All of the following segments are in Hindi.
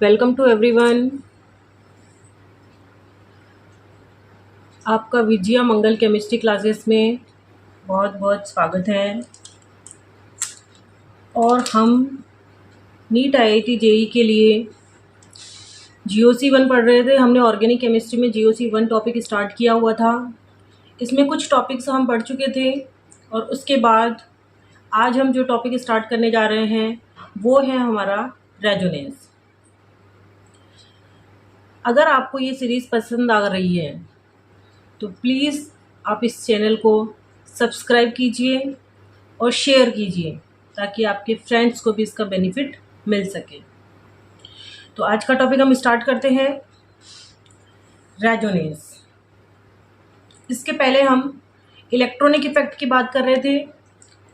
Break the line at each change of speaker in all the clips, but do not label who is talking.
Welcome to everyone. आपका विजया मंगल केमिस्ट्री क्लासेस में बहुत बहुत स्वागत है। और हम नीट आईआईटी जेई के लिए जीओसी 1 पढ़ रहे थे। हमने ऑर्गेनिक केमिस्ट्री में जीओसी 1 टॉपिक स्टार्ट किया हुआ था। इसमें कुछ टॉपिक्स हम पढ़ चुके थे और उसके बाद आज हम जो टॉपिक स्टार्ट करने जा रहे हैं वो है हमारा रेजोनेंस। अगर आपको ये सीरीज़ पसंद आ रही है तो प्लीज़ आप इस चैनल को सब्सक्राइब कीजिए और शेयर कीजिए ताकि आपके फ्रेंड्स को भी इसका बेनिफिट मिल सके। तो आज का टॉपिक हम स्टार्ट करते हैं, रेजोनेंस। इसके पहले हम इलेक्ट्रॉनिक इफेक्ट की बात कर रहे थे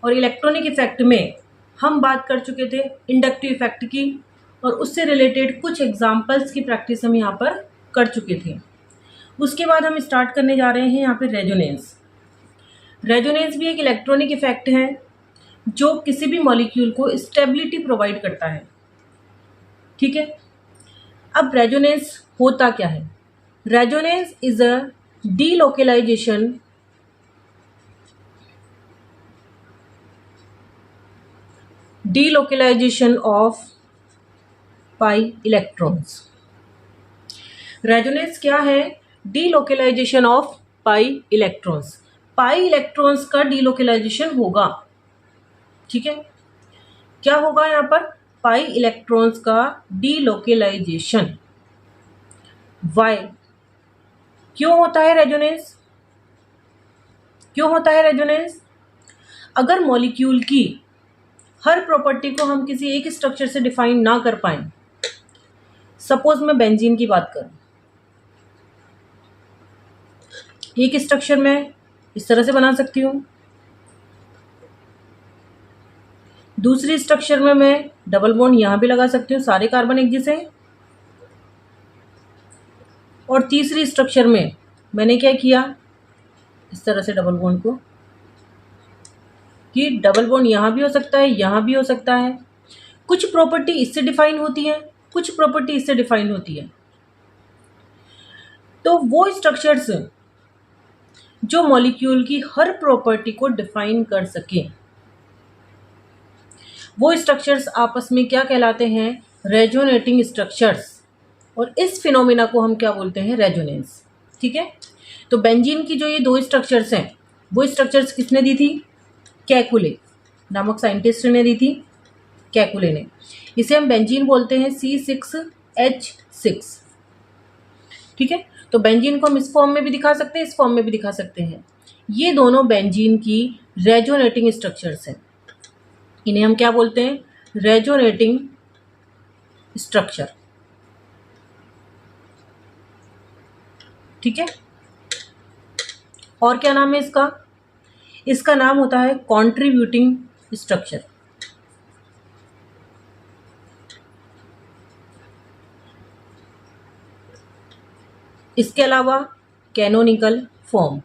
और इलेक्ट्रॉनिक इफेक्ट में हम बात कर चुके थे इंडक्टिव इफेक्ट की और उससे रिलेटेड कुछ एग्जाम्पल्स की प्रैक्टिस हम यहाँ पर कर चुके थे। उसके बाद हम स्टार्ट करने जा रहे हैं यहाँ पे रेजोनेंस। रेजोनेंस भी एक इलेक्ट्रॉनिक इफेक्ट है जो किसी भी मॉलिक्यूल को स्टेबिलिटी प्रोवाइड करता है। ठीक है, अब रेजोनेंस होता क्या है? Resonance is a delocalisation of pi electrons. Resonance क्या है? Delocalisation of pi electrons. Pi electrons का डीलोकेलाइजेशन होगा। ठीक है, क्या होगा यहाँ पर? पाई इलेक्ट्रॉन्स का डीलोकेलाइजेशन। वाई? क्यों होता है रेजोनेंस? क्यों होता है रेजोनेंस? अगर मॉलिक्यूल की हर प्रॉपर्टी को हम किसी एक स्ट्रक्चर से डिफाइन ना कर पाए, सपोज मैं बेंजीन की बात करूं, एक स्ट्रक्चर में इस तरह से बना सकती हूं, दूसरी स्ट्रक्चर में मैं डबल बॉन्ड यहां भी लगा सकती हूँ, सारे कार्बन एक जैसे, और तीसरी स्ट्रक्चर में मैंने क्या किया, इस तरह से डबल बॉन्ड को, कि डबल बॉन्ड यहां भी हो सकता है, यहां भी हो सकता है। कुछ प्रॉपर्टी इससे डिफाइन होती है, कुछ प्रॉपर्टी इससे डिफाइन होती है। तो वो स्ट्रक्चर्स जो मॉलिक्यूल की हर प्रॉपर्टी को डिफाइन कर सके, वो स्ट्रक्चर्स आपस में क्या कहलाते हैं? Resonating structures. और इस फिनोमिना को हम क्या बोलते हैं? रेजोनेंस। ठीक है, तो बेंजीन की जो ये दो स्ट्रक्चर्स हैं, वो स्ट्रक्चर्स किसने दी थी? केकुले नामक साइंटिस्ट ने दी थी, केकुले ने। इसे हम बेंजीन बोलते हैं C6H6। ठीक है, तो बेंजीन को हम इस फॉर्म में भी दिखा सकते हैं, इस फॉर्म में भी दिखा सकते हैं। ये दोनों बेंजीन की रेजोनेटिंग स्ट्रक्चर्स हैं। इन्हें हम क्या बोलते हैं? Resonating structure. ठीक है, और क्या नाम है इसका? इसका नाम होता है कॉन्ट्रीब्यूटिंग स्ट्रक्चर। इसके अलावा कैनोनिकल फॉर्म,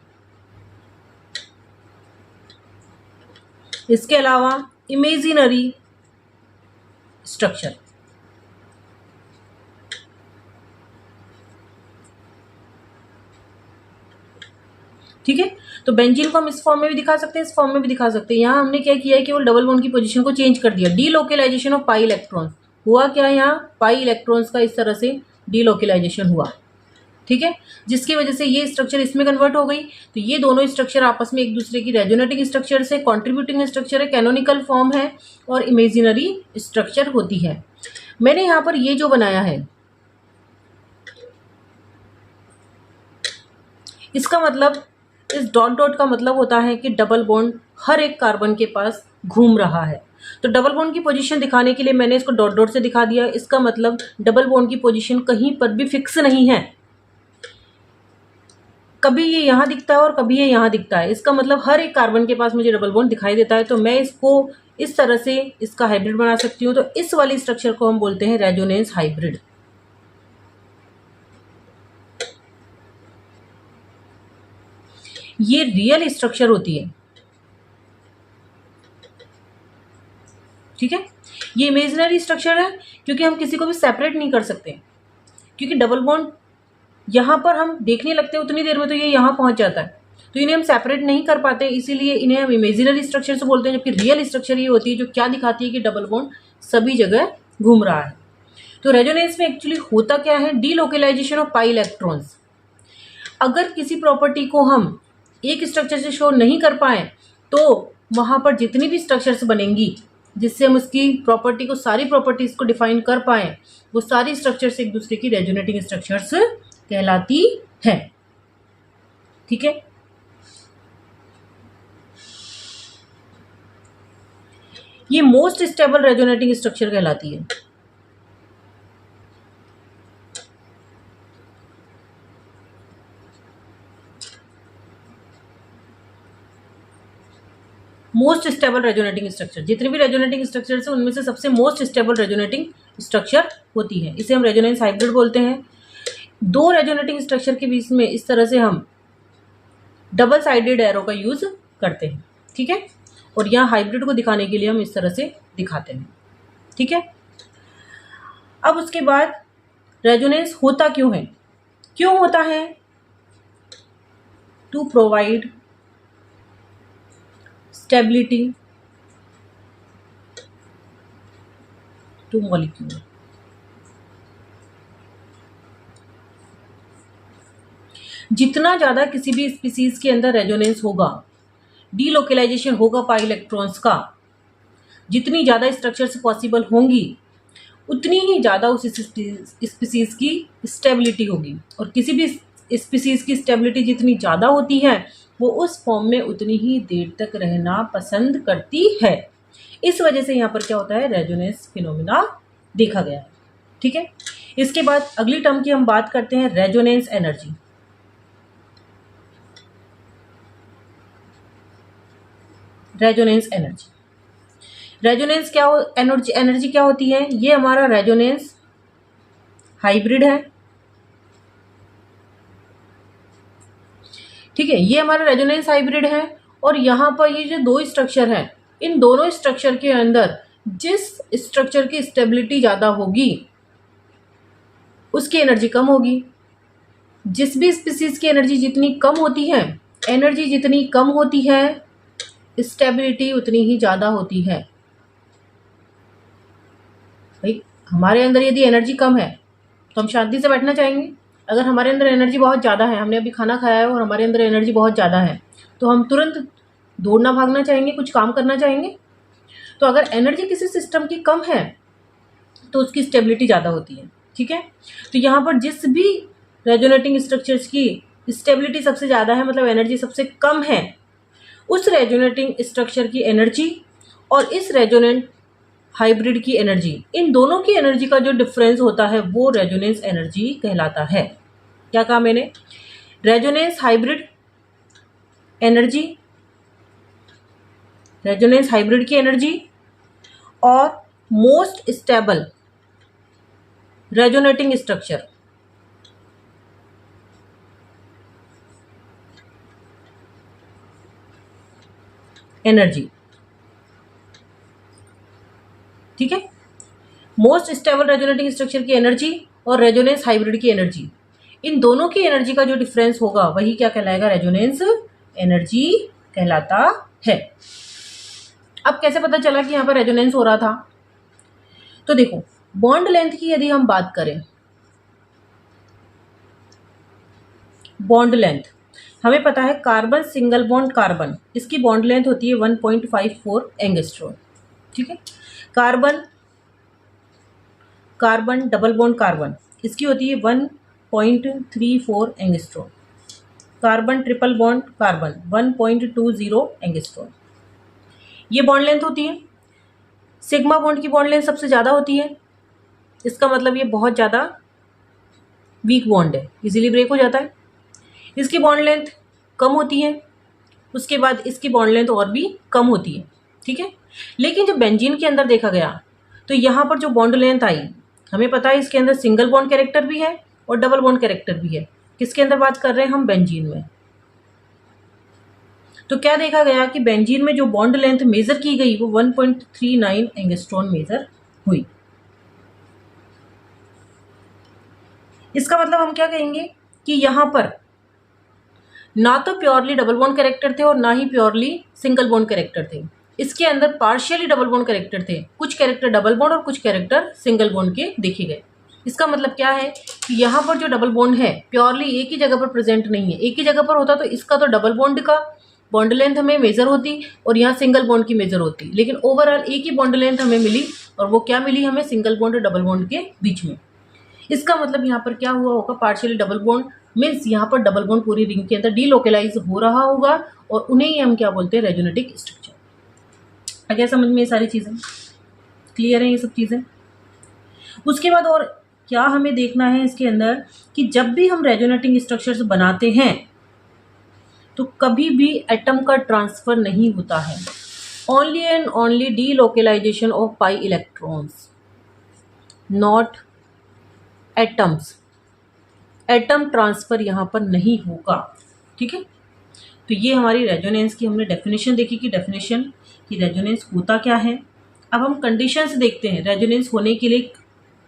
इसके अलावा इमेजिनरी स्ट्रक्चर। ठीक है, तो बेंजीन को हम इस फॉर्म में भी दिखा सकते हैं, इस फॉर्म में भी दिखा सकते हैं। यहाँ हमने क्या किया है कि वो डबल बॉन्ड की पोजीशन को चेंज कर दिया। डीलोकेलाइजेशन ऑफ पाई इलेक्ट्रॉन्स हुआ क्या? यहाँ पाई इलेक्ट्रॉन्स का इस तरह से डीलोकेलाइजेशन हुआ। ठीक है, जिसकी वजह से ये स्ट्रक्चर इसमें कन्वर्ट हो गई। तो ये दोनों स्ट्रक्चर आपस में एक दूसरे की रेजोनेटिंग स्ट्रक्चर से, कॉन्ट्रीब्यूटिंग स्ट्रक्चर है, कैनोनिकल फॉर्म है और इमेजिनरी स्ट्रक्चर होती है। मैंने यहाँ पर ये जो बनाया है, इसका मतलब, इस डॉट डॉट का मतलब होता है कि डबल बॉन्ड हर एक कार्बन के पास घूम रहा है। तो डबल बॉन्ड की पोजीशन दिखाने के लिए मैंने इसको डॉट डॉट से दिखा दिया। इसका मतलब डबल बॉन्ड की पोजीशन कहीं पर भी फिक्स नहीं है, कभी ये यहाँ दिखता है और कभी ये यहाँ दिखता है। इसका मतलब हर एक कार्बन के पास मुझे डबल बॉन्ड दिखाई देता है। तो मैं इसको इस तरह से इसका हाइब्रिड बना सकती हूँ। तो इस वाली स्ट्रक्चर को हम बोलते हैं रेजोनेंस हाइब्रिड। ये रियल स्ट्रक्चर होती है। ठीक है, ये इमेजिनरी स्ट्रक्चर है क्योंकि हम किसी को भी सेपरेट नहीं कर सकते, क्योंकि डबल बॉन्ड यहाँ पर हम देखने लगते हैं उतनी देर में तो ये यहाँ पहुँच जाता है, तो इन्हें हम सेपरेट नहीं कर पाते, इसीलिए इन्हें हम इमेजिनरी स्ट्रक्चर से बोलते हैं। जबकि रियल स्ट्रक्चर ये होती है जो क्या दिखाती है कि डबल बॉन्ड सभी जगह घूम रहा है। तो रेजोनेंस में एक्चुअली होता क्या है, डीलोकेलाइजेशन ऑफ पाई इलेक्ट्रॉन्स। अगर किसी प्रॉपर्टी को हम एक स्ट्रक्चर से शो नहीं कर पाए तो वहाँ पर जितनी भी स्ट्रक्चर्स बनेंगी जिससे हम उसकी प्रॉपर्टी को, सारी प्रॉपर्टीज को डिफाइन कर पाए, वो सारी स्ट्रक्चर्स एक दूसरे की रेजोनेटिंग स्ट्रक्चर्स कहलाती है। ठीक है, ये मोस्ट स्टेबल रेजोनेटिंग स्ट्रक्चर कहलाती है। मोस्ट स्टेबल रेजोनेटिंग स्ट्रक्चर, जितने भी रेजोनेटिंग स्ट्रक्चर्स हैं उनमें से सबसे मोस्ट स्टेबल रेजोनेटिंग स्ट्रक्चर होती है। इसे हम रेजोनेंस हाइब्रिड बोलते हैं। दो रेजोनेटिंग स्ट्रक्चर के बीच में इस तरह से हम डबल साइडेड एरो का यूज करते हैं। ठीक है, और यहाँ हाइब्रिड को दिखाने के लिए हम इस तरह से दिखाते हैं। ठीक है, अब उसके बाद रेजोनेंस होता क्यों है, क्यों होता है, to provide stability to molecule. जितना ज्यादा किसी भी स्पीसीज के अंदर रेजोनेंस होगा, डीलोकेलाइजेशन होगा पाई इलेक्ट्रॉन्स का, जितनी ज्यादा स्ट्रक्चर्स पॉसिबल होंगी उतनी ही ज्यादा उस स्पीसीज की स्टेबिलिटी होगी। और किसी भी स्पीसीज की स्टेबिलिटी जितनी ज्यादा होती है वो उस फॉर्म में उतनी ही देर तक रहना पसंद करती है। इस वजह से यहाँ पर क्या होता है, रेजोनेंस फिनोमिना देखा गया है। ठीक है, इसके बाद अगली टर्म की हम बात करते हैं, resonance energy. Resonance energy, resonance क्या एनर्जी क्या होती है, ये हमारा रेजोनेंस हाइब्रिड है। ठीक है, ये हमारा रेजोनेंस हाइब्रिड है। और यहाँ पर ये जो दो स्ट्रक्चर हैं, इन दोनों स्ट्रक्चर के अंदर जिस स्ट्रक्चर की स्टेबिलिटी ज़्यादा होगी उसकी एनर्जी कम होगी। जिस भी स्पीसीज की एनर्जी जितनी कम होती है, एनर्जी जितनी कम होती है, स्टेबिलिटी उतनी ही ज़्यादा होती है। भाई हमारे अंदर यदि एनर्जी कम है तो हम शांति से बैठना चाहेंगे। अगर हमारे अंदर एनर्जी बहुत ज़्यादा है, हमने अभी खाना खाया है और हमारे अंदर एनर्जी बहुत ज़्यादा है, तो हम तुरंत दौड़ना भागना चाहेंगे, कुछ काम करना चाहेंगे। तो अगर एनर्जी किसी सिस्टम की कम है तो उसकी स्टेबिलिटी ज़्यादा होती है। ठीक है, तो यहाँ पर जिस भी रेजोनेटिंग स्ट्रक्चर्स की स्टेबिलिटी सबसे ज़्यादा है, मतलब एनर्जी सबसे कम है, उस रेजोनेटिंग स्ट्रक्चर की एनर्जी और इस रेजोनेंट हाइब्रिड की एनर्जी, इन दोनों की एनर्जी का जो डिफरेंस होता है वो रेजोनेंस एनर्जी कहलाता है। क्या कहा मैंने, resonance hybrid energy, resonance hybrid की एनर्जी और most stable resonating structure energy. ठीक है, मोस्ट स्टेबल रेजोनेटिंग स्ट्रक्चर की एनर्जी और रेजोनेंस हाइब्रिड की एनर्जी, इन दोनों की एनर्जी का जो डिफरेंस होगा वही क्या कहलाएगा, रेजोनेंस एनर्जी कहलाता है। अब कैसे पता चला कि यहाँ पर रेजोनेंस हो रहा था, तो देखो बॉन्ड लेंथ की यदि हम बात करें, बॉन्ड लेंथ हमें पता है, कार्बन सिंगल बॉन्ड कार्बन, इसकी बॉन्ड लेंथ होती है 1.54 एंगस्ट्रॉम। ठीक है, carbon carbon double bond carbon, इसकी होती है 1.34 angstrom. Carbon triple bond carbon 1.20 angstrom, ये बॉन्ड लेंथ होती है। सिग्मा बॉन्ड की बॉन्ड लेंथ सबसे ज़्यादा होती है, इसका मतलब ये बहुत ज़्यादा वीक बॉन्ड है, इजीली ब्रेक हो जाता है। इसकी बॉन्ड लेंथ कम होती है, उसके बाद इसकी बॉन्ड लेंथ और भी कम होती है। ठीक है, लेकिन जब बेंजीन के अंदर देखा गया तो यहाँ पर जो बॉन्ड लेंथ आई, हमें पता है इसके अंदर सिंगल बॉन्ड कैरेक्टर भी है और डबल बॉन्ड कैरेक्टर भी है। किसके अंदर बात कर रहे हैं हम, बेंजीन में। तो क्या देखा गया कि बेंजीन में जो बॉन्ड लेंथ मेजर की गई वो 1.39 एंगस्ट्रॉम मेजर हुई। इसका मतलब हम क्या कहेंगे कि यहाँ पर ना तो प्योरली डबल बॉन्ड कैरेक्टर थे और ना ही प्योरली सिंगल बॉन्ड कैरेक्टर थे। इसके अंदर पार्शियली डबल बॉन्ड कैरेक्टर थे, कुछ कैरेक्टर डबल बॉन्ड और कुछ कैरेक्टर सिंगल बॉन्ड के देखे गए। इसका मतलब क्या है कि यहाँ पर जो डबल बॉन्ड है प्योरली एक ही जगह पर प्रेजेंट नहीं है। एक ही जगह पर होता तो इसका तो डबल बॉन्ड का बॉन्ड लेंथ हमें मेजर होती और यहाँ सिंगल बॉन्ड की मेजर होती, लेकिन ओवरऑल एक ही बॉन्ड लेंथ हमें मिली और वो क्या मिली हमें, सिंगल बॉन्ड और डबल बॉन्ड के बीच में। इसका मतलब यहाँ पर क्या हुआ होगा, पार्शियली डबल बॉन्ड मीन्स यहाँ पर डबल बॉन्ड पूरी रिंग के अंदर डीलोकलाइज हो रहा होगा और उन्हें ही हम क्या बोलते हैं, रेजोनेटिक स्ट्रक्चर। क्या समझ में ये सारी चीज़ें क्लियर है, ये सब चीज़ें। उसके बाद और क्या हमें देखना है इसके अंदर कि जब भी हम रेजोनेटिंग स्ट्रक्चर्स बनाते हैं तो कभी भी एटम का ट्रांसफर नहीं होता है, only and only delocalization of pi electrons, not atoms. Atom transfer यहाँ पर नहीं होगा, ठीक है। तो ये हमारी रेजोनेंस की हमने डेफिनेशन देखी कि डेफिनेशन कि रेजोनेंस होता क्या है। अब हम कंडीशंस देखते हैं रेजोनेंस होने के लिए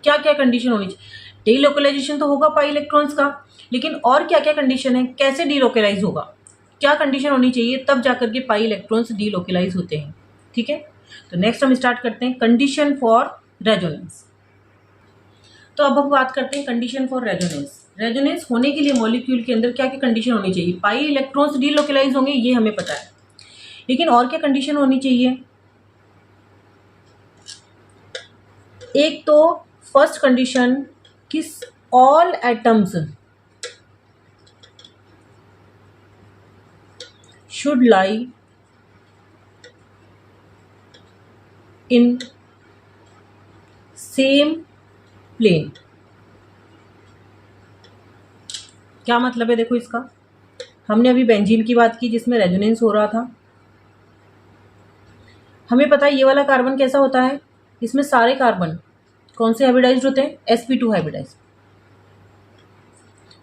क्या क्या कंडीशन होनी चाहिए। डीलोकलाइजेशन तो होगा पाई इलेक्ट्रॉन्स का, लेकिन और क्या क्या कंडीशन है, कैसे डीलोकलाइज होगा, क्या कंडीशन होनी चाहिए तब जाकर के पाई इलेक्ट्रॉन्स डीलोकलाइज होते हैं, ठीक है। तो नेक्स्ट हम स्टार्ट करते हैं कंडीशन फॉर रेजोनेंस। तो अब हम बात करते हैं कंडीशन फॉर रेजोनेंस। रेजोनेंस होने के लिए मॉलिक्यूल के अंदर क्या क्या कंडीशन होनी चाहिए। पाई इलेक्ट्रॉन्स डीलोकलाइज होंगे ये हमें पता है, लेकिन और क्या कंडीशन होनी चाहिए। एक तो फर्स्ट कंडीशन कि all atoms should lie in same plane. क्या मतलब है, देखो इसका हमने अभी बेंजीन की बात की जिसमें रेजोनेंस हो रहा था। हमें पता है ये वाला कार्बन कैसा होता है, इसमें सारे कार्बन कौन से हाइब्रिडाइज्ड होते हैं, sp2 हाइब्रिडाइज्ड।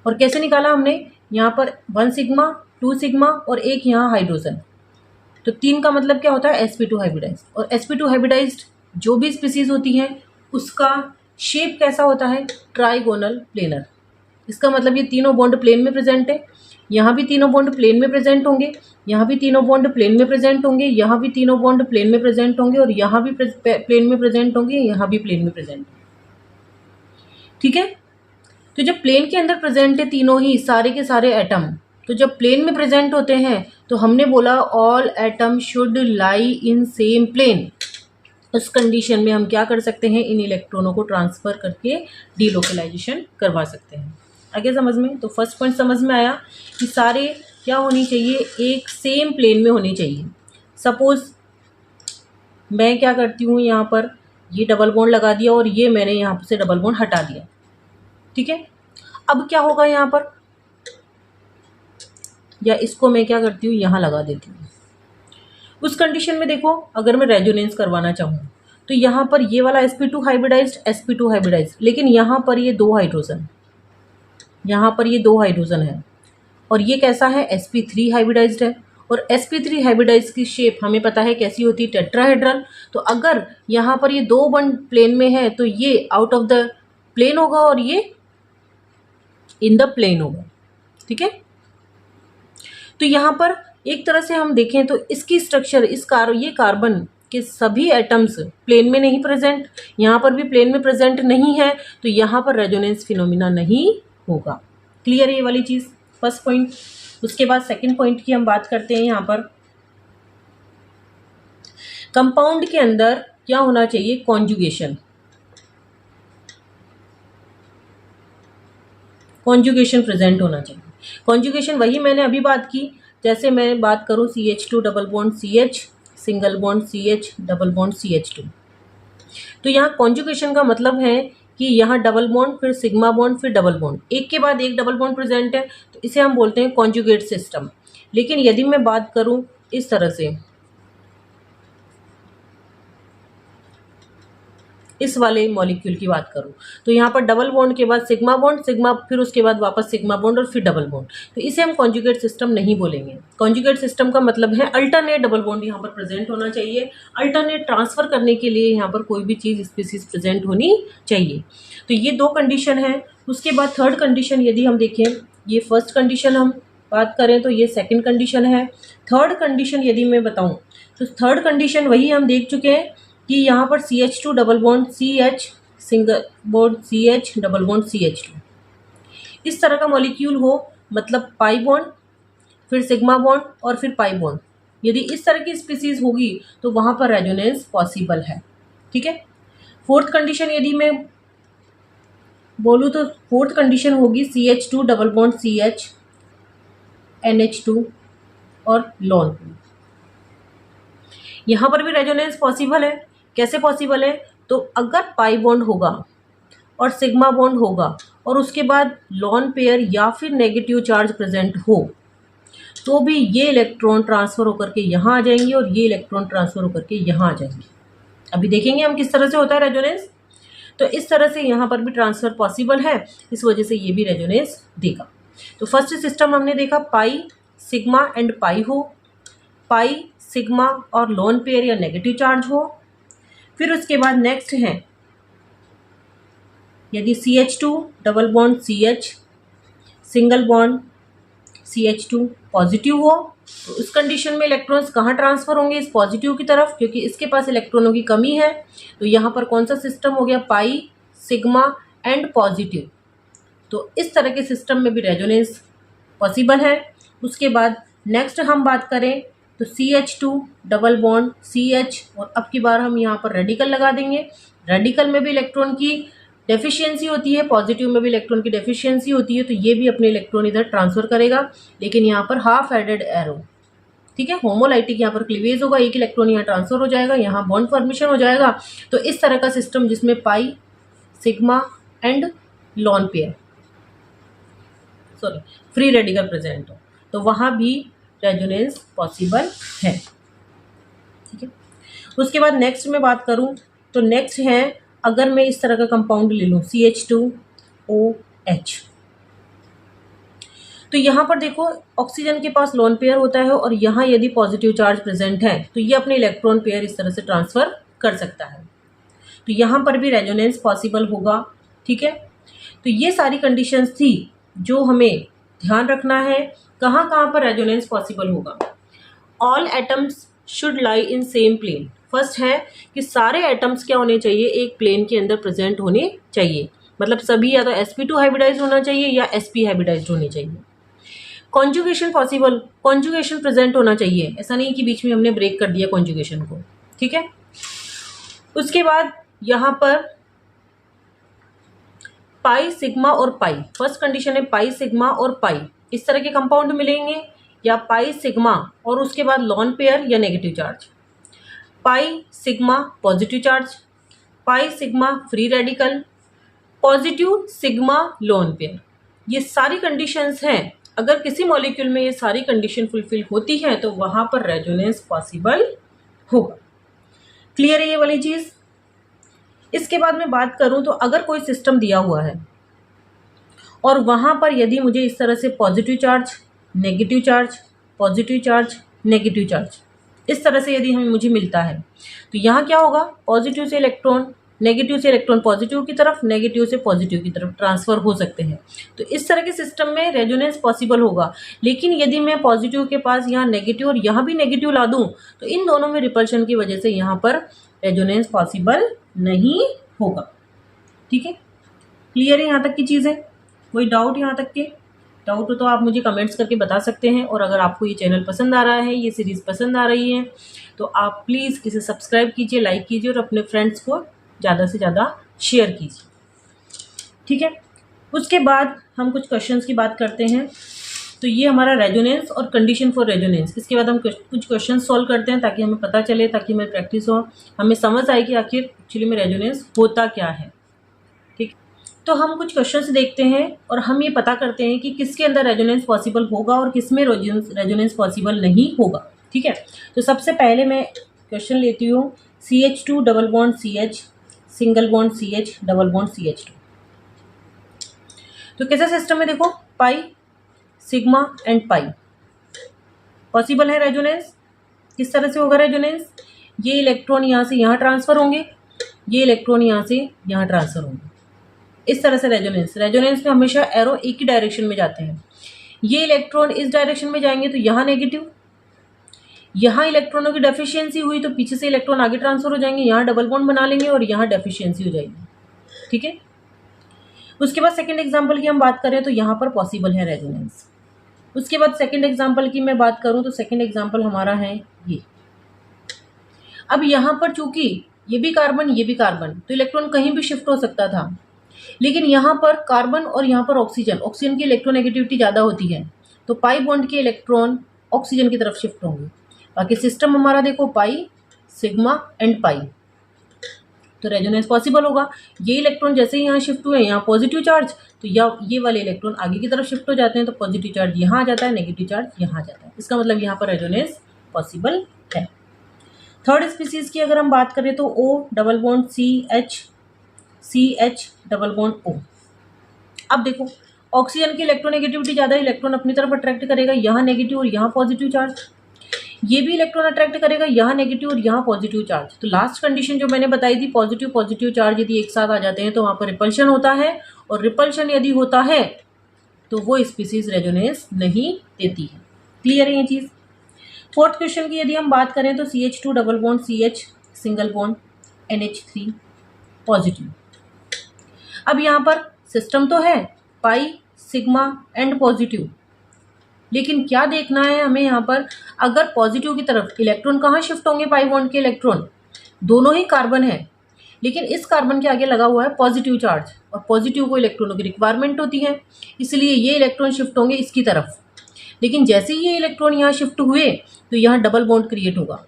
और कैसे निकाला हमने, यहाँ पर 1 सिग्मा 2 सिग्मा और एक यहाँ हाइड्रोजन, तो 3 का मतलब क्या होता है, sp2 हाइब्रिडाइज्ड। और sp2 हाइब्रिडाइज्ड जो भी स्पीसीज होती है उसका शेप कैसा होता है, ट्राइगोनल प्लेनर। इसका मतलब ये तीनों बॉन्ड प्लेन में प्रेजेंट है, यहाँ भी तीनों बॉन्ड प्लेन में प्रेजेंट होंगे, यहाँ भी तीनों बॉन्ड प्लेन में प्रेजेंट होंगे, यहाँ भी तीनों बॉन्ड प्लेन में प्रेजेंट होंगे और यहाँ भी प्लेन में प्रेजेंट होंगे, यहाँ भी प्लेन में प्रेजेंट होंगे, ठीक है। तो जब प्लेन के अंदर प्रेजेंट है तीनों ही सारे के सारे एटम, तो जब प्लेन में प्रेजेंट होते हैं तो हमने बोला all atom should lie in same plane. उस कंडीशन में हम क्या कर सकते हैं, इन इलेक्ट्रॉनों को ट्रांसफर करके डीलोकलाइजेशन करवा सकते हैं। आगे समझ में, तो फर्स्ट पॉइंट समझ में आया कि सारे क्या होनी चाहिए, एक सेम प्लेन में होनी चाहिए। सपोज मैं क्या करती हूँ, यहाँ पर ये डबल बॉन्ड लगा दिया और ये मैंने यहाँ से डबल बॉन्ड हटा दिया, ठीक है। अब क्या होगा यहाँ पर, या इसको मैं क्या करती हूँ यहाँ लगा देती हूँ। उस कंडीशन में देखो अगर मैं रेजोनेंस करवाना चाहूँ तो यहाँ पर ये वाला sp2 हाइब्रिडाइज्ड, लेकिन यहाँ पर ये 2 हाइड्रोजन, यहाँ पर ये 2 हाइड्रोजन है और ये कैसा है, sp3 हाइब्रिडाइज्ड है। और sp3 हाइब्रिडाइज्ड की शेप हमें पता है कैसी होती है, टेट्राहेड्रल। तो अगर यहाँ पर ये 2 बॉन्ड प्लेन में है तो ये आउट ऑफ द प्लेन होगा और ये इन द प्लेन होगा, ठीक है। तो यहाँ पर एक तरह से हम देखें तो इसकी स्ट्रक्चर ये कार्बन के सभी एटम्स प्लेन में नहीं प्रेजेंट, यहाँ पर भी प्लेन में प्रेजेंट नहीं है, तो यहाँ पर रेजोनेंस फिनोमिना नहीं होगा। क्लियर है ये वाली चीज़, फर्स्ट पॉइंट। उसके बाद सेकंड पॉइंट की हम बात करते हैं। यहाँ पर कंपाउंड के अंदर क्या होना चाहिए, कॉन्जुगेशन। कॉन्जुगेशन प्रेजेंट होना चाहिए। कॉन्जुगेशन वही मैंने अभी बात की, जैसे मैं बात करूँ CH2 double bond CH, single bond CH, double bond CH2। तो यहाँ कॉन्जुगेशन का मतलब है कि यहाँ डबल बॉन्ड फिर सिग्मा बॉन्ड फिर डबल बॉन्ड, एक के बाद एक डबल बॉन्ड प्रेजेंट है, तो इसे हम बोलते हैं कॉन्जुगेट सिस्टम। लेकिन यदि मैं बात करूँ इस तरह से, इस वाले मॉलिक्यूल की बात करूं तो यहाँ पर डबल बॉन्ड के बाद सिग्मा बॉन्ड, सिग्मा फिर उसके बाद वापस सिग्मा बॉन्ड और फिर डबल बॉन्ड, तो इसे हम कॉन्जुगेट सिस्टम नहीं बोलेंगे। कॉन्जुगेट सिस्टम का मतलब है अल्टरनेट डबल बॉन्ड यहाँ पर प्रेजेंट होना चाहिए, अल्टरनेट ट्रांसफर करने के लिए यहाँ पर कोई भी चीज़ स्पीसीज प्रेजेंट होनी चाहिए। तो ये 2 कंडीशन है। उसके बाद थर्ड कंडीशन यदि हम देखें, ये फर्स्ट कंडीशन हम बात करें तो ये सेकंड कंडीशन है। थर्ड कंडीशन यदि मैं बताऊं तो थर्ड कंडीशन वही हम देख चुके हैं कि यहाँ पर CH2 double bond CH single bond CH double bond CH2 इस तरह का मॉलिक्यूल हो, मतलब पाई बॉन्ड फिर सिग्मा बॉन्ड और फिर पाई बॉन्ड, यदि इस तरह की स्पीसीज होगी तो वहाँ पर रेजोनेंस पॉसिबल है। ठीक है। फोर्थ कंडीशन यदि मैं बोलूँ तो फोर्थ कंडीशन होगी CH2 double bond CH NH2 और लॉन। यहाँ पर भी रेजोनेंस पॉसिबल है। कैसे पॉसिबल है? तो अगर पाई बॉन्ड होगा और सिग्मा बॉन्ड होगा और उसके बाद लॉन पेयर या फिर नेगेटिव चार्ज प्रेजेंट हो तो भी ये इलेक्ट्रॉन ट्रांसफर होकर के यहाँ आ जाएंगे और ये इलेक्ट्रॉन ट्रांसफर होकर के यहाँ आ जाएंगे। अभी देखेंगे हम किस तरह से होता है रेजोनेंस। तो इस तरह से यहाँ पर भी ट्रांसफर पॉसिबल है, इस वजह से ये भी रेजोनेंस देगा। तो फर्स्ट सिस्टम हमने देखा पाई सिग्मा एंड पाई हो, पाई सिग्मा और लॉन पेयर या नेगेटिव चार्ज हो। फिर उसके बाद नेक्स्ट है यदि CH2 double bond CH single bond CH2 positive हो तो उस कंडीशन में इलेक्ट्रॉन्स कहाँ ट्रांसफर होंगे? इस पॉजिटिव की तरफ, क्योंकि इसके पास इलेक्ट्रॉनों की कमी है। तो यहाँ पर कौन सा सिस्टम हो गया? Pi sigma and positive. तो इस तरह के सिस्टम में भी रेजोनेंस पॉसिबल है। उसके बाद नेक्स्ट हम बात करें तो CH2 डबल बॉन्ड CH और अब की बार हम यहाँ पर रेडिकल लगा देंगे। रेडिकल में भी इलेक्ट्रॉन की डेफिशिएंसी होती है, पॉजिटिव में भी इलेक्ट्रॉन की डेफिशिएंसी होती है, तो ये भी अपने इलेक्ट्रॉन इधर ट्रांसफर करेगा, लेकिन यहाँ पर हाफ हेडेड एरो। ठीक है, होमोलाइटिक यहाँ पर क्लीवेज होगा, एक इलेक्ट्रॉन यहाँ ट्रांसफर हो जाएगा, यहाँ बॉन्ड फॉर्मेशन हो जाएगा। तो इस तरह का सिस्टम जिसमें pi sigma and lone pair free radical present हो तो वहाँ भी रेजोनेंस पॉसिबल है। ठीक है। उसके बाद नेक्स्ट में बात करूं तो नेक्स्ट है अगर मैं इस तरह का कंपाउंड ले लूं CH2OH, तो यहाँ पर देखो ऑक्सीजन के पास लोन पेयर होता है और यहाँ यदि पॉजिटिव चार्ज प्रेजेंट है तो ये अपने इलेक्ट्रॉन पेयर इस तरह से ट्रांसफर कर सकता है, तो यहाँ पर भी रेजोनेंस पॉसिबल होगा। ठीक है, तो ये सारी कंडीशंस थी जो हमें ध्यान रखना है। कहाँ कहाँ पर रेजोनेंस पॉसिबल होगा? All atoms should lie in same plane. First है कि सारे एटम्स क्या होने चाहिए? एक प्लेन के अंदर प्रेजेंट होने चाहिए, मतलब सभी या तो sp2 हाइब्रिडाइज्ड होना चाहिए या sp हाइब्रिडाइज्ड होनी चाहिए। कॉन्जुगेशन पॉसिबल, कॉन्जुगेशन प्रेजेंट होना चाहिए, ऐसा नहीं कि बीच में हमने ब्रेक कर दिया कॉन्जुगेशन को। ठीक है, उसके बाद यहाँ पर पाई सिग्मा और पाई, फर्स्ट कंडीशन है पाई सिग्मा और पाई इस तरह के कंपाउंड मिलेंगे, या पाई सिग्मा और उसके बाद लॉन पेयर या negative charge, pi sigma positive charge, pi sigma free radical, positive sigma lone pair. ये सारी कंडीशंस हैं। अगर किसी मॉलिक्यूल में ये सारी कंडीशन फुलफिल होती है तो वहां पर रेजोनेंस पॉसिबल होगा। क्लियर है ये वाली चीज? इसके बाद मैं बात करूं तो अगर कोई सिस्टम दिया हुआ है और वहां पर यदि मुझे इस तरह से positive charge negative charge positive charge negative charge इस तरह से यदि हमें मुझे मिलता है तो यहाँ क्या होगा? पॉजिटिव से इलेक्ट्रॉन नेगेटिव से इलेक्ट्रॉन पॉजिटिव की तरफ, नेगेटिव से पॉजिटिव की तरफ ट्रांसफर हो सकते हैं। तो इस तरह के सिस्टम में रेजोनेंस पॉसिबल होगा। लेकिन यदि मैं पॉजिटिव के पास यहाँ नेगेटिव और यहाँ भी नेगेटिव ला दूँ तो इन दोनों में रिपल्शन की वजह से यहाँ पर रेजोनेंस पॉसिबल नहीं होगा। ठीक है, क्लियर है यहाँ तक की चीज़ें? कोई डाउट यहाँ तक के? डाउट हो तो आप मुझे कमेंट्स करके बता सकते हैं। और अगर आपको ये चैनल पसंद आ रहा है, ये सीरीज़ पसंद आ रही है तो आप प्लीज़ इसे सब्सक्राइब कीजिए, लाइक कीजिए और अपने फ्रेंड्स को ज़्यादा से ज़्यादा शेयर कीजिए। ठीक है, उसके बाद हम कुछ क्वेश्चंस की बात करते हैं। तो ये हमारा रेजोनेंस और कंडीशन फॉर रेजोनेंस, इसके बाद हम कुछ क्वेश्चन सॉल्व करते हैं ताकि हमें पता चले, ताकि हमें प्रैक्टिस हो, हमें समझ आए कि आखिर एक्चुअली में रेजोनेंस होता क्या है। ठीक, तो हम कुछ क्वेश्चंस देखते हैं और हम ये पता करते हैं कि किसके अंदर रेजोनेंस पॉसिबल होगा और किस में रेजोनेंस पॉसिबल नहीं होगा। ठीक है, तो सबसे पहले मैं क्वेश्चन लेती हूँ CH2 double bond CH single bond CH, double bond CH2। तो कैसा सिस्टम है देखो, pi sigma and pi possible है रेजोनेंस। किस तरह से होगा रेजोनेंस, ये इलेक्ट्रॉन यहाँ से यहाँ ट्रांसफर होंगे, ये इलेक्ट्रॉन यहाँ से यहाँ ट्रांसफर होंगे, इस तरह से रेजोनेंस। रेजोनेंस में हमेशा एरो एक ही डायरेक्शन में जाते हैं। ये इलेक्ट्रॉन इस डायरेक्शन में जाएंगे तो यहाँ नेगेटिव, यहाँ इलेक्ट्रॉनों की डेफिशिएंसी हुई तो पीछे से इलेक्ट्रॉन आगे ट्रांसफर हो जाएंगे, यहाँ डबल बॉन्ड बना लेंगे और यहाँ डेफिशिएंसी हो जाएगी। ठीक है, उसके बाद सेकंड एग्जांपल की हम बात करें तो यहाँ पर पॉसिबल है रेजोनेंस। उसके बाद सेकंड एग्जांपल की मैं बात करूँ तो सेकंड एग्जांपल हमारा है ये। अब यहाँ पर चूंकि ये भी कार्बन ये भी कार्बन, तो इलेक्ट्रॉन कहीं भी शिफ्ट हो सकता था, लेकिन यहाँ पर कार्बन और यहाँ पर ऑक्सीजन, ऑक्सीजन की इलेक्ट्रोनेगेटिविटी ज़्यादा होती है, तो पाई बॉन्ड के इलेक्ट्रॉन ऑक्सीजन की तरफ शिफ्ट होंगे। बाकी सिस्टम हमारा देखो पाई सिग्मा एंड पाई, तो रेजोनेंस पॉसिबल होगा। ये इलेक्ट्रॉन जैसे ही यहाँ शिफ्ट हुए, यहाँ पॉजिटिव चार्ज, तो ये वाले इलेक्ट्रॉन आगे की तरफ शिफ्ट हो जाते हैं, तो पॉजिटिव चार्ज यहाँ आ जाता है, नेगेटिव चार्ज यहाँ आ जाता है। इसका मतलब यहाँ पर रेजोनेंस पॉसिबल है। थर्ड स्पीसीज की अगर हम बात करें तो O double bond CH double bond O। अब देखो ऑक्सीजन की इलेक्ट्रोनेगेटिविटी ज़्यादा, इलेक्ट्रॉन अपनी तरफ अट्रैक्ट करेगा, यहाँ नेगेटिव और यहाँ पॉजिटिव चार्ज। ये भी इलेक्ट्रॉन अट्रैक्ट करेगा, यहाँ नेगेटिव और यहाँ पॉजिटिव चार्ज। तो लास्ट कंडीशन जो मैंने बताई थी, पॉजिटिव पॉजिटिव चार्ज यदि एक साथ आ जाते हैं तो वहाँ पर रिपल्शन होता है, और रिपल्शन यदि होता है तो वो स्पीसीज रेजोनेंस नहीं देती है। क्लियर है ये चीज़। फोर्थ क्वेश्चन की यदि हम बात करें तो CH2 double bond CH single bond NH3 positive. अब यहाँ पर सिस्टम तो है पाई सिग्मा एंड पॉजिटिव, लेकिन क्या देखना है हमें यहाँ पर, अगर पॉजिटिव की तरफ इलेक्ट्रॉन कहाँ शिफ्ट होंगे, पाई बॉन्ड के इलेक्ट्रॉन दोनों ही कार्बन है, लेकिन इस कार्बन के आगे लगा हुआ है पॉजिटिव चार्ज, और पॉजिटिव को इलेक्ट्रॉनों की रिक्वायरमेंट होती है, इसलिए ये इलेक्ट्रॉन शिफ्ट होंगे इसकी तरफ। लेकिन जैसे ही ये इलेक्ट्रॉन यहाँ शिफ्ट हुए तो यहाँ डबल बॉन्ड क्रिएट होगा,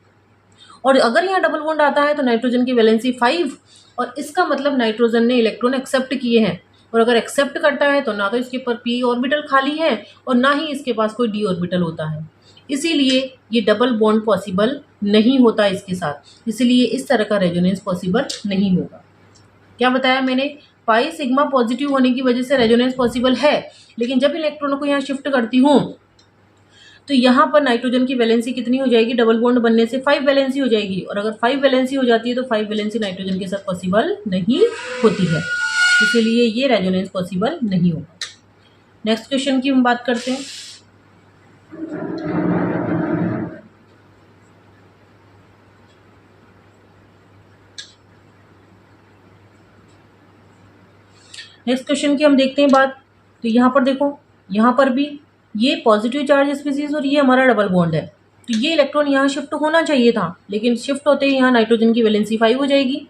और अगर यहाँ डबल बॉन्ड आता है तो नाइट्रोजन की वैलेंसी 5, और इसका मतलब नाइट्रोजन ने इलेक्ट्रॉन एक्सेप्ट किए हैं, और अगर एक्सेप्ट करता है तो ना तो इसके पर p ऑर्बिटल खाली है और ना ही इसके पास कोई d ऑर्बिटल होता है, इसीलिए ये डबल बॉन्ड पॉसिबल नहीं होता इसके साथ, इसलिए इस तरह का रेजोनेंस पॉसिबल नहीं होगा। क्या बताया मैंने, पाई सिग्मा पॉजिटिव होने की वजह से रेजोनेंस पॉसिबल है, लेकिन जब इलेक्ट्रॉनों को यहाँ शिफ्ट करती हूँ तो यहाँ पर नाइट्रोजन की वैलेंसी कितनी हो जाएगी, डबल बॉन्ड बनने से 5 वैलेंसी हो जाएगी, और अगर 5 वैलेंसी हो जाती है तो 5 वैलेंसी नाइट्रोजन के साथ पॉसिबल नहीं होती है, इसीलिए ये रेजोनेंस पॉसिबल नहीं होगा। नेक्स्ट क्वेश्चन की हम बात करते हैं। नेक्स्ट क्वेश्चन की हम देखते हैं बात, तो यहाँ पर देखो, यहाँ पर भी ये पॉजिटिव चार्ज स्पीसीज और ये हमारा डबल बॉन्ड है, तो ये इलेक्ट्रॉन यहाँ शिफ्ट होना चाहिए था, लेकिन शिफ्ट होते ही यहाँ नाइट्रोजन की वैलेंसी 5 हो जाएगी,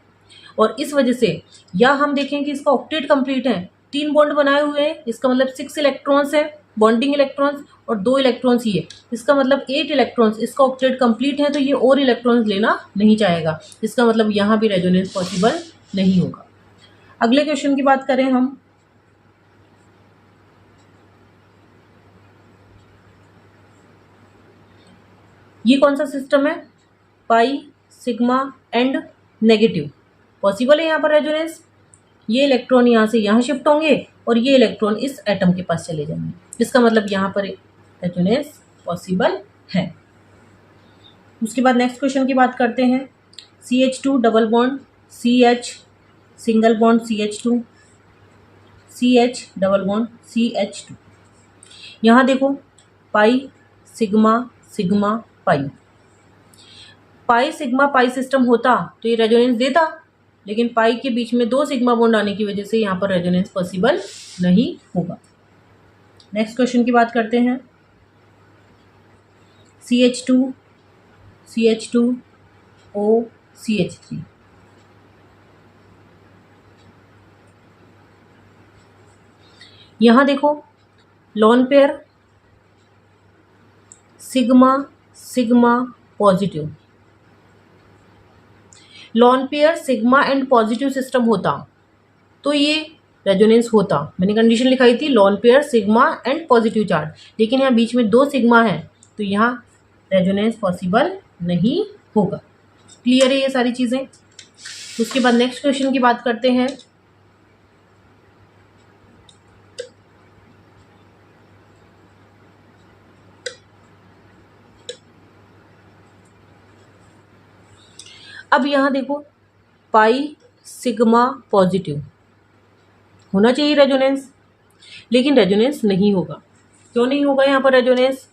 और इस वजह से या हम देखें कि इसका ऑक्टेट कंप्लीट है, 3 बॉन्ड बनाए हुए हैं, इसका मतलब 6 इलेक्ट्रॉन्स है बॉन्डिंग इलेक्ट्रॉन्स, और 2 इलेक्ट्रॉन्स ही है, इसका मतलब 8 इलेक्ट्रॉन्स, इसका ऑक्टेट कंप्लीट है, तो ये और इलेक्ट्रॉन्स लेना नहीं चाहेगा, इसका मतलब यहाँ भी रेजोनेंस पॉसिबल नहीं होगा। अगले क्वेश्चन की बात करें हम, ये कौन सा सिस्टम है, pi sigma and negative, possible है यहाँ पर रेजोनेंस। ये इलेक्ट्रॉन यहाँ से यहाँ शिफ्ट होंगे और ये इलेक्ट्रॉन इस एटम के पास चले जाएंगे, इसका मतलब यहाँ पर रेजोनेंस पॉसिबल है। उसके बाद नेक्स्ट क्वेश्चन की बात करते हैं, CH2 double bond CH single bond CH2 CH double bond CH2। यहाँ देखो pi sigma sigma pi, pi sigma pi system होता तो ये रेजोनेंस देता, लेकिन पाई के बीच में 2 सिग्मा बॉन्ड आने की वजह से यहाँ पर रेजोनेंस पॉसिबल नहीं होगा। नेक्स्ट क्वेश्चन की बात करते हैं, CH2 O CH3। यहाँ देखो lone pair sigma sigma positive, lone pair sigma and positive system होता तो ये रेजोनेंस होता, मैंने कंडीशन लिखाई थी lone pair sigma and positive charge, लेकिन यहाँ बीच में 2 सिग्मा है तो यहाँ रेजोनेंस पॉसिबल नहीं होगा। क्लियर है ये सारी चीज़ें। उसके बाद नेक्स्ट क्वेश्चन की बात करते हैं। अब यहाँ देखो, पाई सिग्मा पॉजिटिव होना चाहिए रेजोनेंस, लेकिन रेजोनेंस नहीं होगा। क्यों नहीं होगा यहाँ पर रेजोनेंस?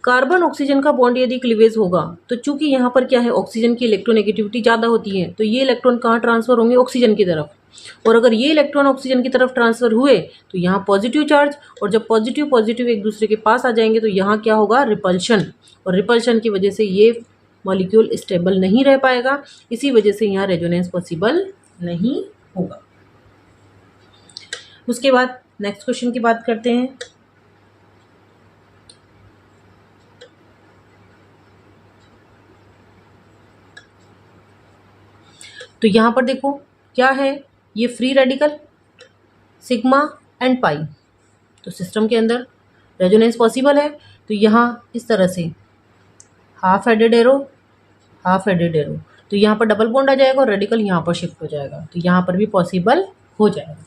कार्बन ऑक्सीजन का बॉन्ड यदि क्लीवेज होगा तो चूंकि यहाँ पर क्या है, ऑक्सीजन की इलेक्ट्रोनेगेटिविटी ज़्यादा होती है, तो ये इलेक्ट्रॉन कहाँ ट्रांसफर होंगे? ऑक्सीजन की तरफ। और अगर ये इलेक्ट्रॉन ऑक्सीजन की तरफ ट्रांसफर हुए तो यहाँ पॉजिटिव चार्ज, और जब पॉजिटिव पॉजिटिव एक दूसरे के पास आ जाएंगे तो यहाँ क्या होगा? रिपल्शन। और रिपल्शन की वजह से ये मॉलिक्यूल स्टेबल नहीं रह पाएगा, इसी वजह से यहाँ रेजोनेंस पॉसिबल नहीं होगा। उसके बाद नेक्स्ट क्वेश्चन की बात करते हैं। तो यहाँ पर देखो क्या है, ये free radical sigma and pi, तो सिस्टम के अंदर रेजोनेंस पॉसिबल है। तो यहाँ इस तरह से half headed arrow, half headed arrow, तो यहाँ पर डबल बॉन्ड आ जाएगा और रेडिकल यहाँ पर शिफ्ट हो जाएगा, तो यहाँ पर भी पॉसिबल हो जाएगा।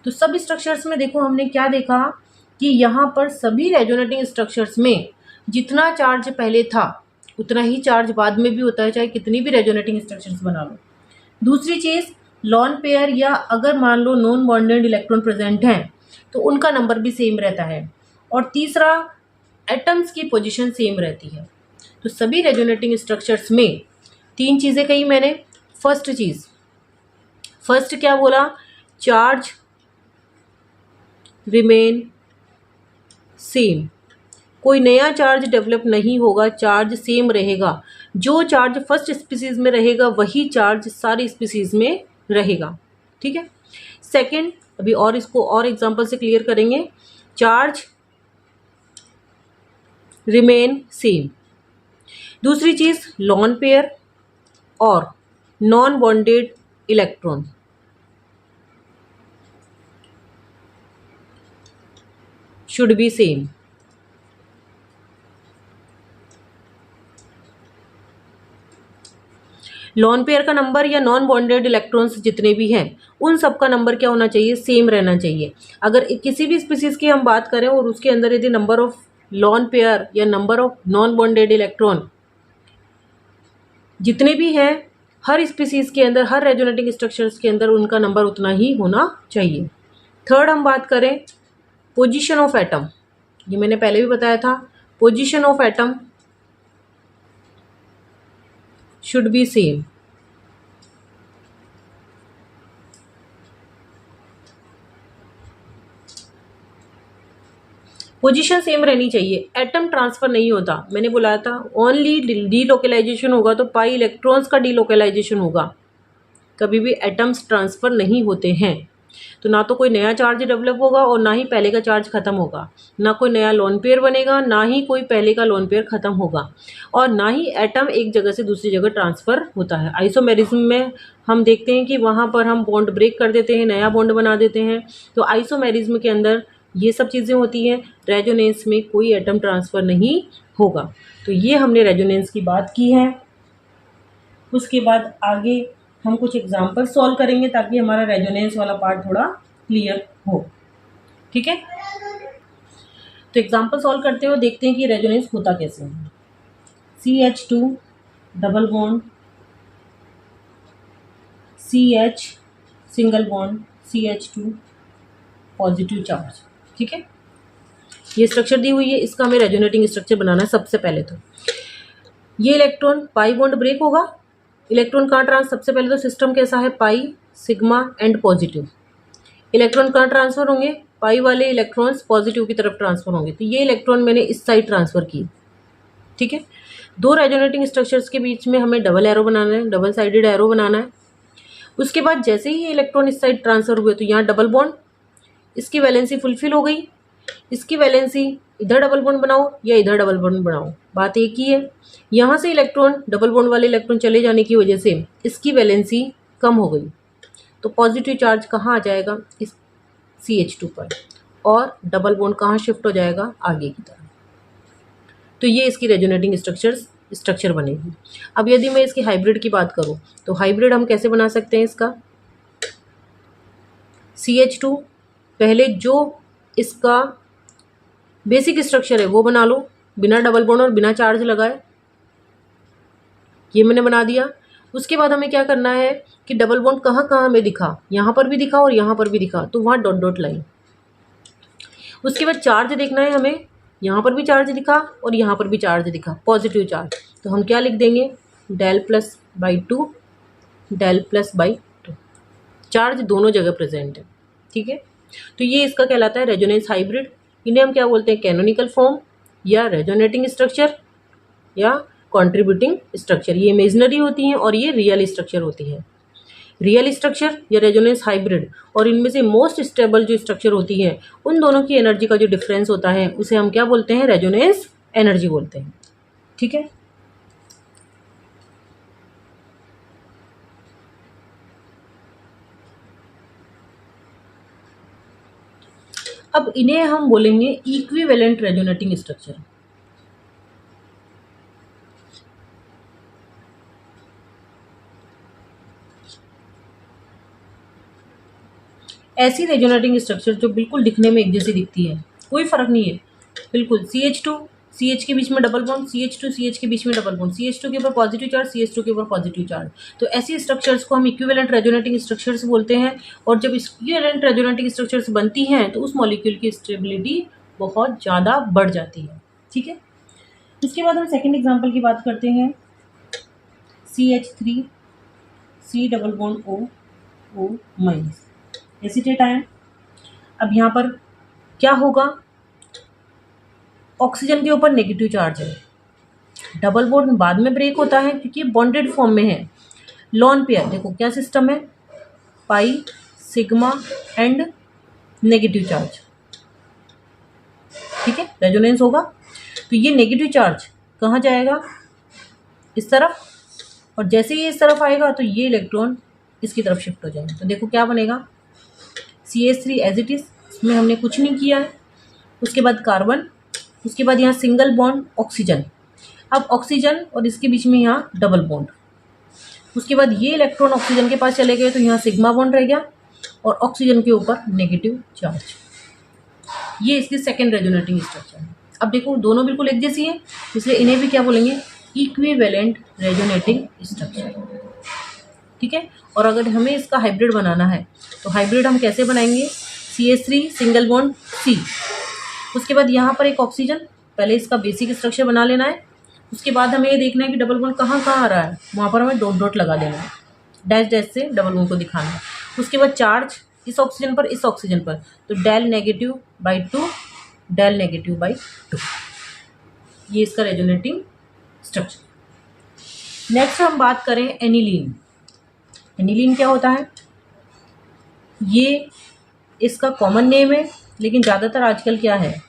तो सब स्ट्रक्चर्स में देखो हमने क्या देखा कि यहाँ पर सभी रेजोनेटिंग स्ट्रक्चर्स में जितना चार्ज पहले था उतना ही चार्ज बाद में भी होता है, चाहे कितनी भी रेजोनेटिंग स्ट्रक्चर्स बना लो। दूसरी चीज़, लॉन पेयर या अगर मान लो नॉन बॉन्डेड इलेक्ट्रॉन प्रेजेंट हैं तो उनका नंबर भी सेम रहता है। और तीसरा, एटम्स की पोजीशन सेम रहती है। तो सभी रेजोनेटिंग स्ट्रक्चर्स में तीन चीज़ें कही मैंने। फर्स्ट क्या बोला? चार्ज रिमेन सेम, कोई नया चार्ज डेवलप नहीं होगा, चार्ज सेम रहेगा। जो चार्ज फर्स्ट स्पीसीज में रहेगा वही चार्ज सारी स्पीसीज में रहेगा, ठीक है। सेकंड, अभी और इसको और एग्जांपल से क्लियर करेंगे। Charge remain same. दूसरी चीज, लॉन पेयर और non bonded electron should be same. Lone pair का नंबर या नॉन बॉन्डेड इलेक्ट्रॉन्स जितने भी हैं उन सब का नंबर क्या होना चाहिए? सेम रहना चाहिए। अगर किसी भी स्पीसीज की हम बात करें और उसके अंदर यदि नंबर ऑफ लॉन पेयर या number of non bonded electron जितने भी हैं, हर स्पीसीज के अंदर, हर रेजोनेटिंग स्ट्रक्चर्स के अंदर उनका नंबर उतना ही होना चाहिए। थर्ड हम बात करें पोजीशन ऑफ एटम, ये मैंने पहले भी बताया था, position of atom should be same। Position same रहनी चाहिए, एटम ट्रांसफर नहीं होता। मैंने बोला था ओनली डीलोकेलाइजेशन होगा तो पाई इलेक्ट्रॉन्स का डीलोकेलाइजेशन होगा, कभी भी एटम्स ट्रांसफर नहीं होते हैं। तो ना तो कोई नया चार्ज डेवलप होगा और ना ही पहले का चार्ज खत्म होगा, ना कोई नया लोन पेयर बनेगा, ना ही कोई पहले का लोन पेयर खत्म होगा, और ना ही एटम एक जगह से दूसरी जगह ट्रांसफ़र होता है। आइसोमेरिज्म में हम देखते हैं कि वहाँ पर हम बॉन्ड ब्रेक कर देते हैं, नया बॉन्ड बना देते हैं। तो आइसोमेरिज्म के अंदर ये सब चीज़ें होती हैं। रेजोनेंस में कोई एटम ट्रांसफ़र नहीं होगा। तो ये हमने रेजोनेंस की बात की है। उसके बाद आगे हम कुछ एग्जाम्पल सॉल्व करेंगे ताकि हमारा रेजोनेंस वाला पार्ट थोड़ा क्लियर हो, ठीक है। तो एग्जाम्पल सॉल्व करते हुए देखते हैं कि रेजोनेंस होता कैसे है। CH2 double bond, CH single bond, CH2 positive charge, ठीक है। ये स्ट्रक्चर दी हुई है, इसका हमें रेजोनेटिंग स्ट्रक्चर बनाना है। सबसे पहले तो ये इलेक्ट्रॉन पाई बॉन्ड ब्रेक होगा, इलेक्ट्रॉन कहाँ सबसे पहले तो सिस्टम कैसा है, pi sigma and positive. Electron कहाँ ट्रांसफर होंगे, पाई वाले इलेक्ट्रॉन्स पॉजिटिव की तरफ ट्रांसफर होंगे। तो ये इलेक्ट्रॉन मैंने इस साइड ट्रांसफर की, ठीक है। दो रेजोनेटिंग स्ट्रक्चर्स के बीच में हमें डबल एरो बनाना है, डबल साइडेड एरो बनाना है। उसके बाद जैसे ही ये इलेक्ट्रॉन इस साइड ट्रांसफर हुए तो यहाँ डबल बॉन्ड, इसकी वैलेंसी फुलफिल हो गई। इसकी वैलेंसी इधर डबल बॉन्ड बनाओ या इधर डबल बॉन्ड बनाओ, बात एक ही है। यहाँ से इलेक्ट्रॉन, डबल बॉन्ड वाले इलेक्ट्रॉन चले जाने की वजह से इसकी वैलेंसी कम हो गई, तो पॉजिटिव चार्ज कहाँ आ जाएगा, इस CH2 पर, और डबल बॉन्ड कहाँ शिफ्ट हो जाएगा, आगे की तरफ। तो ये इसकी रेजोनेटिंग स्ट्रक्चर्स स्ट्रक्चर बनेगी। अब यदि मैं इसकी हाइब्रिड की बात करूँ तो हाइब्रिड हम कैसे बना सकते हैं इसका, CH2 पहले जो इसका बेसिक स्ट्रक्चर है वो बना लो बिना डबल बॉन्ड और बिना चार्ज लगाए, ये मैंने बना दिया। उसके बाद हमें क्या करना है कि डबल बॉन्ड कहाँ कहाँ हमें दिखा, यहाँ पर भी दिखा और यहाँ पर भी दिखा, तो वहाँ डॉट डॉट लाइन। उसके बाद चार्ज देखना है हमें, यहाँ पर भी चार्ज दिखा और यहाँ पर भी चार्ज दिखा, पॉजिटिव चार्ज, तो हम क्या लिख देंगे, del plus by two, del plus by two, charge दोनों जगह प्रेजेंट है। ठीक है, तो ये इसका कहलाता है रेजोनेंस हाइब्रिड। इन्हें हम क्या बोलते हैं, कैनोनिकल फॉर्म या रेजोनेटिंग स्ट्रक्चर या कंट्रीब्यूटिंग स्ट्रक्चर। ये इमेजिनरी होती हैं और ये रियल स्ट्रक्चर होती है। रियल स्ट्रक्चर या रेजोनेंस हाइब्रिड, और इनमें से मोस्ट स्टेबल जो स्ट्रक्चर होती है उन दोनों की एनर्जी का जो डिफरेंस होता है उसे हम क्या बोलते हैं, रेजोनेंस एनर्जी बोलते हैं। ठीक है, अब इन्हें हम बोलेंगे इक्विवेलेंट रेजोनेटिंग स्ट्रक्चर। ऐसी रेजोनेटिंग स्ट्रक्चर जो बिल्कुल दिखने में एक जैसी दिखती है, कोई फर्क नहीं है, बिल्कुल CH2 CH के बीच में डबल बॉन्ड, CH2 CH के बीच में डबल बॉन्ड, CH2 के ऊपर पॉजिटिव चार्ज, CH2 के ऊपर पॉजिटिव चार्ज, तो ऐसी स्ट्रक्चर्स को हम इक्विवेलेंट रेजोनेटिंग स्ट्रक्चर्स बोलते हैं। और जब इक्विवेलेंट रेजोनेटिंग स्ट्रक्चर्स बनती हैं तो उस मॉलिक्यूल की स्टेबिलिटी बहुत ज़्यादा बढ़ जाती है। ठीक है, इसके बाद हम सेकेंड एग्जाम्पल की बात करते हैं, CH3 C double bond O minus, acetate ion. अब यहाँ पर क्या होगा, ऑक्सीजन के ऊपर नेगेटिव चार्ज है, डबल बॉन्ड बाद में ब्रेक होता है क्योंकि बॉन्डेड फॉर्म में है। लॉन पेयर देखो क्या सिस्टम है, pi sigma and negative charge. ठीक है, रेजोनेंस होगा तो ये नेगेटिव चार्ज कहाँ जाएगा, इस तरफ, और जैसे ही इस तरफ आएगा तो ये इलेक्ट्रॉन इसकी तरफ शिफ्ट हो जाएगा। तो देखो क्या बनेगा, CH3 एज इट इज, इसमें हमने कुछ नहीं किया है। उसके बाद कार्बन, उसके बाद यहाँ सिंगल बॉन्ड ऑक्सीजन, अब ऑक्सीजन और इसके बीच में यहाँ डबल बॉन्ड। उसके बाद ये इलेक्ट्रॉन ऑक्सीजन के पास चले गए तो यहाँ सिग्मा बॉन्ड रह गया और ऑक्सीजन के ऊपर नेगेटिव चार्ज। ये इसकी सेकेंड रेजोनेटिंग स्ट्रक्चर है। अब देखो दोनों बिल्कुल एक जैसी है, इसलिए इन्हें भी क्या बोलेंगे, इक्विवेलेंट रेजोनेटिंग स्ट्रक्चर। ठीक है, और अगर हमें इसका हाइब्रिड बनाना है तो हाइब्रिड हम कैसे बनाएंगे, CH3 सिंगल बॉन्ड C, उसके बाद यहाँ पर एक ऑक्सीजन, पहले इसका बेसिक स्ट्रक्चर बना लेना है। उसके बाद हमें ये देखना है कि डबल बॉन्ड कहाँ कहाँ आ रहा है, वहाँ पर हमें डॉट डॉट लगा देना है, डैश डैश से डबल बॉन्ड को दिखाना है। उसके बाद चार्ज इस ऑक्सीजन पर, इस ऑक्सीजन पर, तो del negative by two, del negative by two, ये इसका रेजोनेटिंग स्ट्रक्चर। नेक्स्ट हम बात करें एनिलीन। एनिलीन क्या होता है, ये इसका कॉमन नेम है, लेकिन ज़्यादातर आजकल क्या है,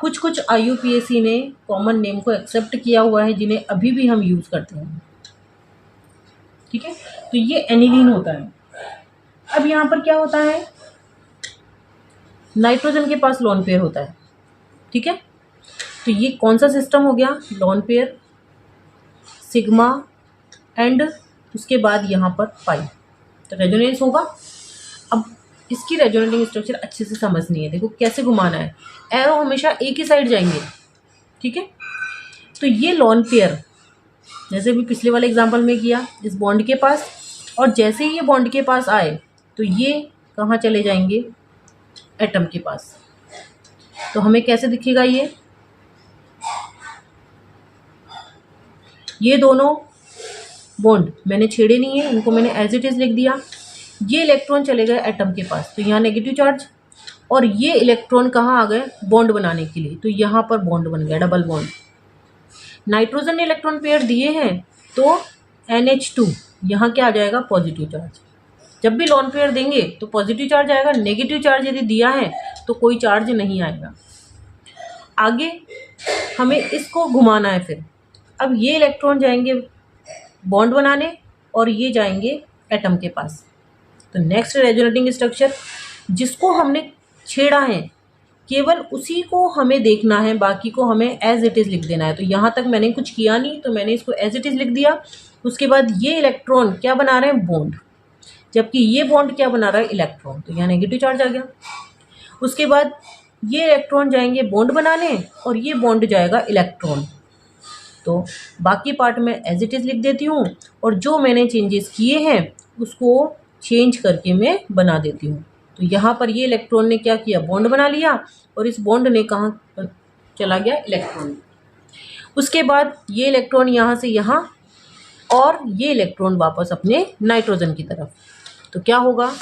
कुछ कुछ IUPAC ने कॉमन नेम को एक्सेप्ट किया हुआ है जिन्हें अभी भी हम यूज़ करते हैं। ठीक है, तो ये एनिलीन होता है। अब यहाँ पर क्या होता है, नाइट्रोजन के पास लोन पेयर होता है। ठीक है, तो ये कौन सा सिस्टम हो गया, लोन पेयर, सिग्मा एंड उसके बाद यहाँ पर पाई, तो रेजोनेंस होगा। अब इसकी रेजोनेटिंग स्ट्रक्चर अच्छे से समझनी है, देखो कैसे घुमाना है, एरो हमेशा एक ही साइड जाएंगे। ठीक है, तो ये लोन पेयर जैसे भी पिछले वाले एग्जांपल में किया, इस बॉन्ड के पास, और जैसे ही ये बॉन्ड के पास आए तो ये कहाँ चले जाएंगे, एटम के पास। तो हमें कैसे दिखेगा, ये दोनों बॉन्ड मैंने छेड़े नहीं है, इनको मैंने एज इट इज लिख दिया। ये इलेक्ट्रॉन चले गए एटम के पास, तो यहाँ नेगेटिव चार्ज, और ये इलेक्ट्रॉन कहाँ आ गए, बॉन्ड बनाने के लिए, तो यहाँ पर बॉन्ड बन गया, डबल बॉन्ड। नाइट्रोजन ने इलेक्ट्रॉन पेयर दिए हैं तो NH2 यहाँ क्या आ जाएगा, पॉजिटिव चार्ज। जब भी लोन पेयर देंगे तो पॉजिटिव चार्ज आएगा, नेगेटिव चार्ज यदि दिया है तो कोई चार्ज नहीं आएगा। आगे हमें इसको घुमाना है फिर, अब ये इलेक्ट्रॉन जाएंगे बॉन्ड बनाने और ये जाएंगे एटम के पास। तो नेक्स्ट रेजोनेटिंग स्ट्रक्चर जिसको हमने छेड़ा है केवल उसी को हमें देखना है, बाकी को हमें एज इट इज़ लिख देना है। तो यहाँ तक मैंने कुछ किया नहीं, तो मैंने इसको एज इट इज़ लिख दिया। उसके बाद ये इलेक्ट्रॉन क्या बना रहे हैं, बॉन्ड, जबकि ये बॉन्ड क्या बना रहा है, इलेक्ट्रॉन, तो यहाँ नेगेटिव चार्ज आ गया। उसके बाद ये इलेक्ट्रॉन जाएंगे बॉन्ड बनाने और ये बॉन्ड जाएगा इलेक्ट्रॉन। तो बाकी पार्ट में एज इट इज़ लिख देती हूँ और जो मैंने चेंजेस किए हैं उसको चेंज करके मैं बना देती हूँ। तो यहाँ पर ये इलेक्ट्रॉन ने क्या किया, बॉन्ड बना लिया और इस बॉन्ड ने कहाँ चला गया, इलेक्ट्रॉन। उसके बाद ये इलेक्ट्रॉन यहाँ से यहाँ और ये इलेक्ट्रॉन वापस अपने नाइट्रोजन की तरफ। तो क्या होगा,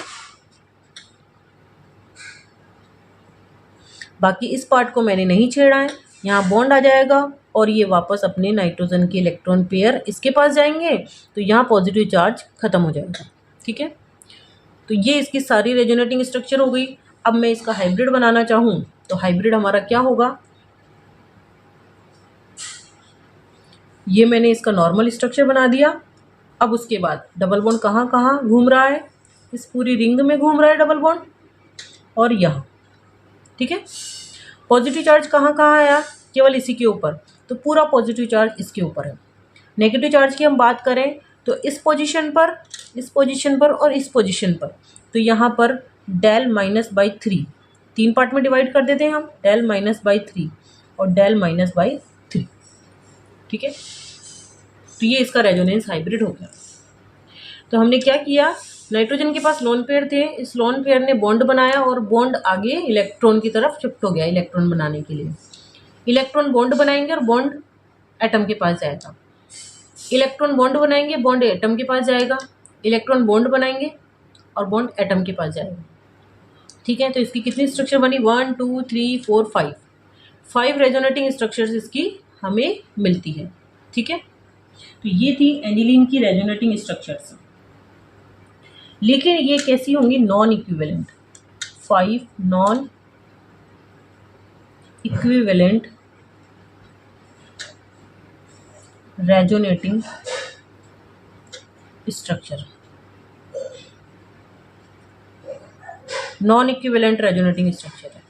बाकी इस पार्ट को मैंने नहीं छेड़ा है, यहाँ बॉन्ड आ जाएगा और ये वापस अपने नाइट्रोजन के इलेक्ट्रॉन पेयर इसके पास जाएंगे, तो यहाँ पॉजिटिव चार्ज खत्म हो जाएगा। ठीक है, तो ये इसकी सारी रेजोनेटिंग स्ट्रक्चर हो गई। अब मैं इसका हाइब्रिड बनाना चाहूँ तो हाइब्रिड हमारा क्या होगा, ये मैंने इसका नॉर्मल स्ट्रक्चर बना दिया। अब उसके बाद डबल बॉन्ड कहाँ कहाँ घूम रहा है, इस पूरी रिंग में घूम रहा है डबल बॉन्ड और यहाँ। ठीक है, पॉजिटिव चार्ज कहाँ कहाँ आया, केवल इसी के ऊपर, तो पूरा पॉजिटिव चार्ज इसके ऊपर है। नेगेटिव चार्ज की हम बात करें तो इस पोजीशन पर, इस पोजीशन पर और इस पोजीशन पर, तो यहाँ पर डेल माइनस बाई 3, 3 पार्ट में डिवाइड कर देते हैं हम, डेल माइनस बाई 3 और डेल माइनस बाई 3। ठीक है, तो ये इसका रेजोनेंस हाइब्रिड हो गया। तो हमने क्या किया, नाइट्रोजन के पास लोन पेयर थे, इस लोन पेयर ने बॉन्ड बनाया और बॉन्ड आगे इलेक्ट्रॉन की तरफ शिफ्ट हो गया इलेक्ट्रॉन बनाने के लिए। इलेक्ट्रॉन बॉन्ड बनाएंगे और बॉन्ड एटम के पास जाएगा, इलेक्ट्रॉन बॉन्ड बनाएंगे, बॉन्ड एटम के पास जाएगा, इलेक्ट्रॉन बॉन्ड बनाएंगे और बॉन्ड एटम के पास जाएगा। ठीक है, तो इसकी कितनी स्ट्रक्चर बनी, 1 2 3 4 5 रेजोनेटिंग स्ट्रक्चर्स इसकी हमें मिलती है। ठीक है, तो ये थी एनिलीन की रेजोनेटिंग स्ट्रक्चर्स। लेकिन ये कैसी होंगी, non equivalent, 5 non equivalent resonating structure, non equivalent resonating structure है।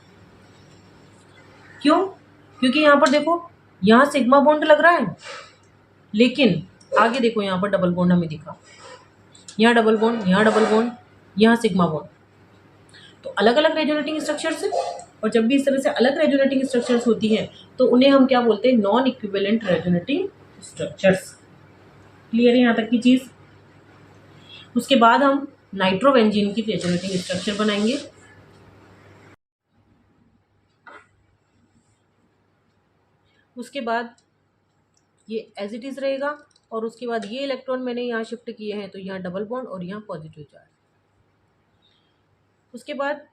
क्यों, क्योंकि यहाँ पर देखो, यहाँ सिग्मा बॉन्ड लग रहा है, लेकिन आगे देखो यहाँ पर डबल बॉन्ड हमें दिखा, यहाँ डबल बॉन्ड, यहाँ डबल बॉन्ड, यहाँ सिग्मा बॉन्ड, तो अलग अलग रेजोनेटिंग स्ट्रक्चर्स है। और जब भी इस तरह से अलग रेजोनेटिंग स्ट्रक्चर्स होती हैं तो उन्हें हम क्या बोलते हैं, non equivalent resonating structures. Clear है यहाँ तक की चीज़। उसके बाद हम नाइट्रोबेंजीन की रेजोनेटिंग स्ट्रक्चर बनाएंगे। उसके बाद ये एज इट इज़ रहेगा और उसके बाद ये इलेक्ट्रॉन मैंने यहाँ शिफ्ट किए हैं, तो यहाँ डबल बॉन्ड और यहाँ पॉजिटिव चार्ज। उसके बाद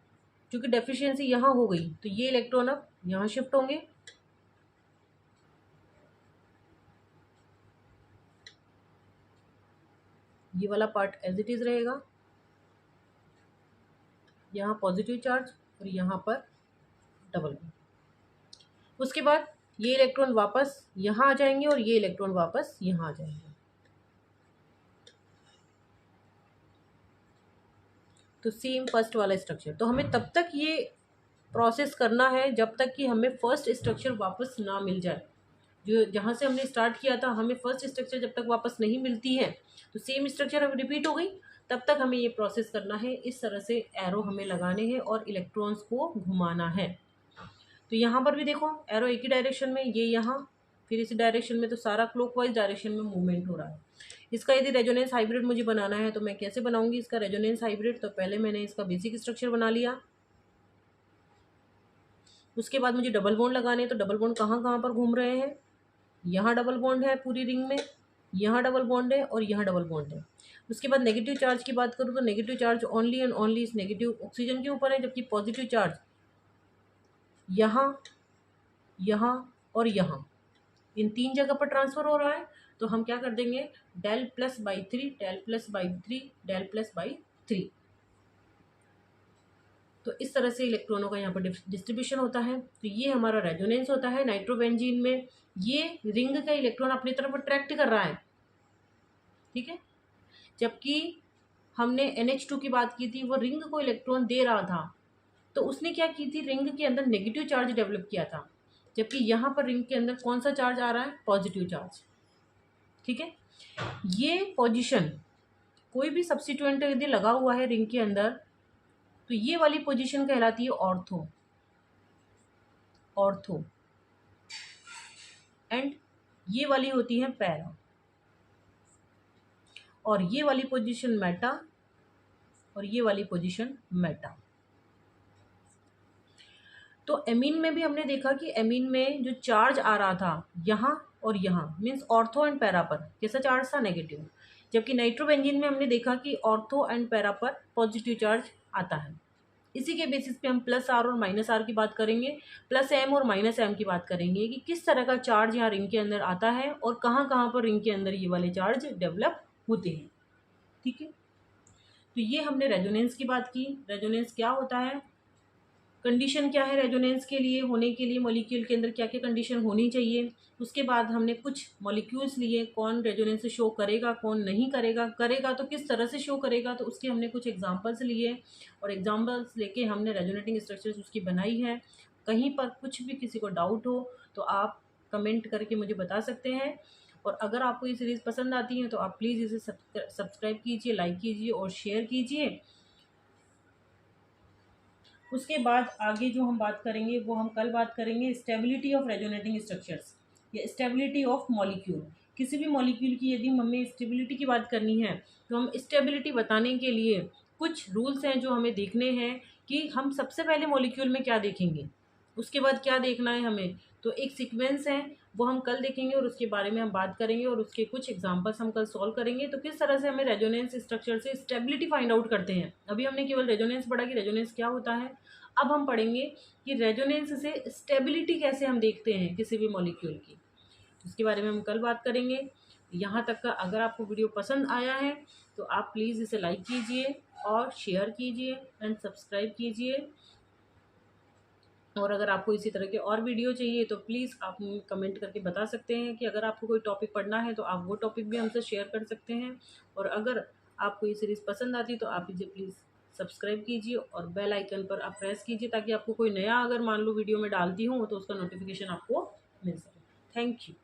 क्योंकि डेफिशिएंसी यहाँ हो गई तो ये इलेक्ट्रॉन अब यहाँ शिफ्ट होंगे, ये वाला पार्ट एज इट इज़ रहेगा, यहाँ पॉजिटिव चार्ज और यहाँ पर डबल बॉन्ड। उसके बाद ये इलेक्ट्रॉन वापस यहाँ आ जाएंगे और ये इलेक्ट्रॉन वापस यहाँ आ जाएंगे। तो सेम फर्स्ट वाला स्ट्रक्चर। तो हमें तब तक ये प्रोसेस करना है जब तक कि हमें फर्स्ट स्ट्रक्चर वापस ना मिल जाए। जो जहाँ से हमने स्टार्ट किया था, हमें फर्स्ट स्ट्रक्चर जब तक वापस नहीं मिलती है तो सेम स्ट्रक्चर अब रिपीट हो गई, तब तक हमें ये प्रोसेस करना है। इस तरह से एरो हमें लगाने हैं और इलेक्ट्रॉन्स को घुमाना है। तो यहाँ पर भी देखो एरो एक ही डायरेक्शन में, ये यहाँ, फिर इसी डायरेक्शन में, तो सारा क्लॉकवाइज डायरेक्शन में मूवमेंट हो रहा है। इसका यदि रेजोनेंस हाइब्रिड मुझे बनाना है तो मैं कैसे बनाऊंगी इसका रेजोनेंस हाइब्रिड, तो पहले मैंने इसका बेसिक स्ट्रक्चर बना लिया। उसके बाद मुझे डबल बॉन्ड लगाने हैं, तो डबल बॉन्ड कहाँ कहाँ पर घूम रहे हैं, यहाँ डबल बॉन्ड है पूरी रिंग में, यहाँ डबल बॉन्ड है और यहाँ डबल बॉन्ड है। उसके बाद नेगेटिव चार्ज की बात करूँ तो negative charge only and only इस नेगेटिव ऑक्सीजन के ऊपर है, जबकि पॉजिटिव चार्ज यहाँ, यहाँ और यहाँ, इन 3 जगह पर ट्रांसफर हो रहा है। तो हम क्या कर देंगे, del plus by 3, del plus by 3, del plus by 3। तो इस तरह से इलेक्ट्रॉनों का यहाँ पर डिस्ट्रीब्यूशन होता है। तो ये हमारा रेजोनेंस होता है नाइट्रोबेंजीन में। ये रिंग का इलेक्ट्रॉन अपनी तरफ अट्रैक्ट कर रहा है, ठीक है, जबकि हमने NH2 की बात की थी, वो रिंग को इलेक्ट्रॉन दे रहा था। तो उसने क्या की थी, रिंग के अंदर नेगेटिव चार्ज डेवलप किया था, जबकि यहाँ पर रिंग के अंदर कौन सा चार्ज आ रहा है, पॉजिटिव चार्ज। ठीक है, ये पोजीशन कोई भी सब्स्टिट्यूएंट यदि लगा हुआ है रिंग के अंदर तो ये वाली पोजीशन कहलाती है ऑर्थो, ऑर्थो, एंड ये वाली होती है पैरा, और ये वाली पोजीशन मेटा, और ये वाली पोजीशन मेटा। तो एमीन में भी हमने देखा कि एमीन में जो चार्ज आ रहा था यहाँ और यहाँ, मीन्स ऑर्थो एंड पैरा पर कैसा चार्ज था, नेगेटिव, जबकि नाइट्रोबेंजीन में हमने देखा कि ऑर्थो एंड पैरा पर पॉजिटिव चार्ज आता है। इसी के बेसिस पे हम प्लस आर और माइनस आर की बात करेंगे, प्लस एम और माइनस एम की बात करेंगे कि किस तरह का चार्ज यहाँ रिंग के अंदर आता है और कहाँ कहाँ पर रिंग के अंदर ये वाले चार्ज डेवलप होते हैं। ठीक है, तो ये हमने रेजोनेंस की बात की। रेजोनेंस क्या होता है, कंडीशन क्या है रेजोनेंस के लिए होने के लिए, मॉलिक्यूल के अंदर क्या क्या कंडीशन होनी चाहिए। उसके बाद हमने कुछ मॉलिक्यूल्स लिए, कौन रेजोनेंस शो करेगा कौन नहीं करेगा, करेगा तो किस तरह से शो करेगा, तो उसके हमने कुछ एग्जांपल्स लिए और एग्जांपल्स लेके हमने रेजोनेटिंग स्ट्रक्चर्स उसकी बनाई है। कहीं पर कुछ भी किसी को डाउट हो तो आप कमेंट करके मुझे बता सकते हैं, और अगर आपको ये सीरीज़ पसंद आती है तो आप प्लीज़ इसे सब्सक्राइब कीजिए, लाइक कीजिए और शेयर कीजिए। उसके बाद आगे जो हम बात करेंगे वो हम कल बात करेंगे स्टेबिलिटी ऑफ रेजोनेटिंग स्ट्रक्चर्स या स्टेबिलिटी ऑफ मॉलिक्यूल। किसी भी मॉलिक्यूल की यदि हमें स्टेबिलिटी की बात करनी है तो हम स्टेबिलिटी बताने के लिए कुछ रूल्स हैं जो हमें देखने हैं कि हम सबसे पहले मॉलिक्यूल में क्या देखेंगे, उसके बाद क्या देखना है हमें। तो एक सीक्वेंस है वो हम कल देखेंगे और उसके बारे में हम बात करेंगे और उसके कुछ एग्जांपल्स हम कल सॉल्व करेंगे। तो किस तरह से हमें रेजोनेंस स्ट्रक्चर से स्टेबिलिटी फाइंड आउट करते हैं। अभी हमने केवल रेजोनेंस पढ़ा कि रेजोनेंस क्या होता है, अब हम पढ़ेंगे कि रेजोनेंस से स्टेबिलिटी कैसे हम देखते हैं किसी भी मॉलिक्यूल की, उसके बारे में हम कल बात करेंगे। यहाँ तक का अगर आपको वीडियो पसंद आया है तो आप प्लीज़ इसे लाइक कीजिए और शेयर कीजिए एंड सब्सक्राइब कीजिए। और अगर आपको इसी तरह के और वीडियो चाहिए तो प्लीज़ आप कमेंट करके बता सकते हैं कि अगर आपको कोई टॉपिक पढ़ना है तो आप वो टॉपिक भी हमसे शेयर कर सकते हैं। और अगर आपको ये सीरीज़ पसंद आती है तो आप इसे प्लीज़ सब्सक्राइब कीजिए और बेल आइकन पर आप प्रेस कीजिए ताकि आपको कोई नया अगर मान लो वीडियो में डालती हूँ तो उसका नोटिफिकेशन आपको मिल सके। Thank you.